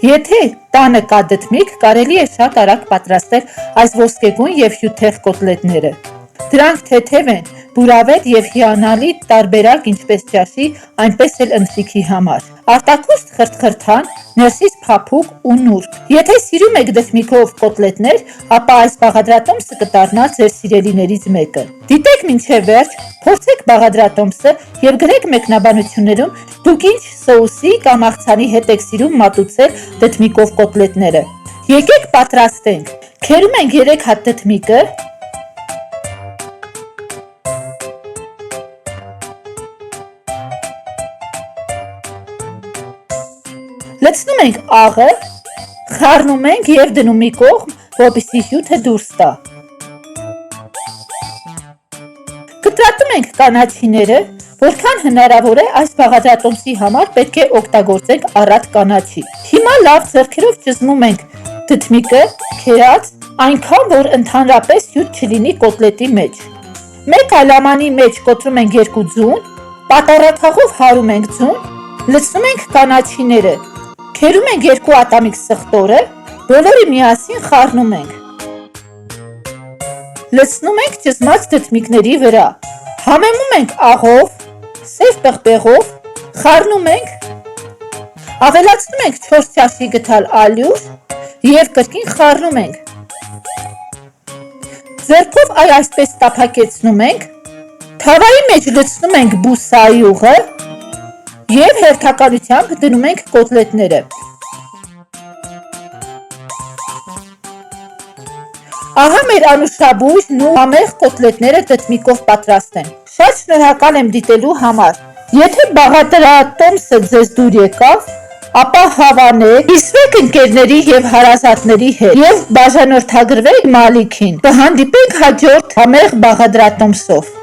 Եթե տանը կա դդմիկ, կարելի է շատ արագ պատրաստել այս ոսկեգույն և հյութեղ կոտլետները։ Դրանք թեթև են, բուրավետ և հիանալի տարբերակ ինչպես ճաշի, այնպես էլ ընթրիքի համար։ Արտաքուստ խրթխրթան, ներսից փափուկ ու նուրբ։ Եթե սիրում եք դդմիկով կոտլետներ, ապա այս բաղադրատոմսը կդառնա ձեր սիրելիներից մեկը։ Դիտեք մինչև վերջ, փորձեք բաղադրատոմսը և գրեք մեկնաբանություններում դուք ինչ սոուսի կամ աղցանի հետ եք սիրում մատուցել դդմիկով կոտլետները։ Եկեք պատրաստենք։ Քերում ենք 3 հատ դդմիկը, լցնում ենք աղը, խառնում ենք և դնում մի կողմ, որպեսզի հյութը դուրս տա։ Կտրատում ենք կանաչիները, որքան հնարավոր է այս բաղադրատոմսի համար պետք է օգտագործենք առատ կանաչի։ Հիմա լավ ձեռքերով ճզմում ենք դդմիկը, քերած, այնքան, որ ընդհանրապես հյութ չլինի կոտլետի մեջ։ Մեկ ալամանի մեջ կոտրում ենք 2 ձուն, պատառաքաղով հարում ենք ձուն, լցնում ենք կանաչիները, քերում ենք 2 ատամիկ սխտորը, բոլորը միասին խառնում ենք։ Լցնում ենք ճզմած դդմիկների վրա, համեմում ենք աղով, սև պղպեղով, խառնում ենք, ավելացնում ենք 4 ճաշի գդալ ալյուր և կրկին խառնում ենք։ Ձեռքով այսպես տափակեցնում ենք, թավայի մեջ լցնում ենք բուսայուղը և հերթականությամբ դնում ենք կոտլետները։ Ահա մեր անուշաբույր ու համեղ կոտլետները դդմիկով պատրաստ են։ Շատ շնորհակալ եմ դիտելու համար։ Եթե բաղադրատոմսը ձեզ դուր եկավ, ապա հավանեք, կիսվեք ընկերների և հարազատների հետ և բաժանորդագրվեք Մալիքին։ Կհանդիպենք հաջորդ համեղ բաղադրատոմսով։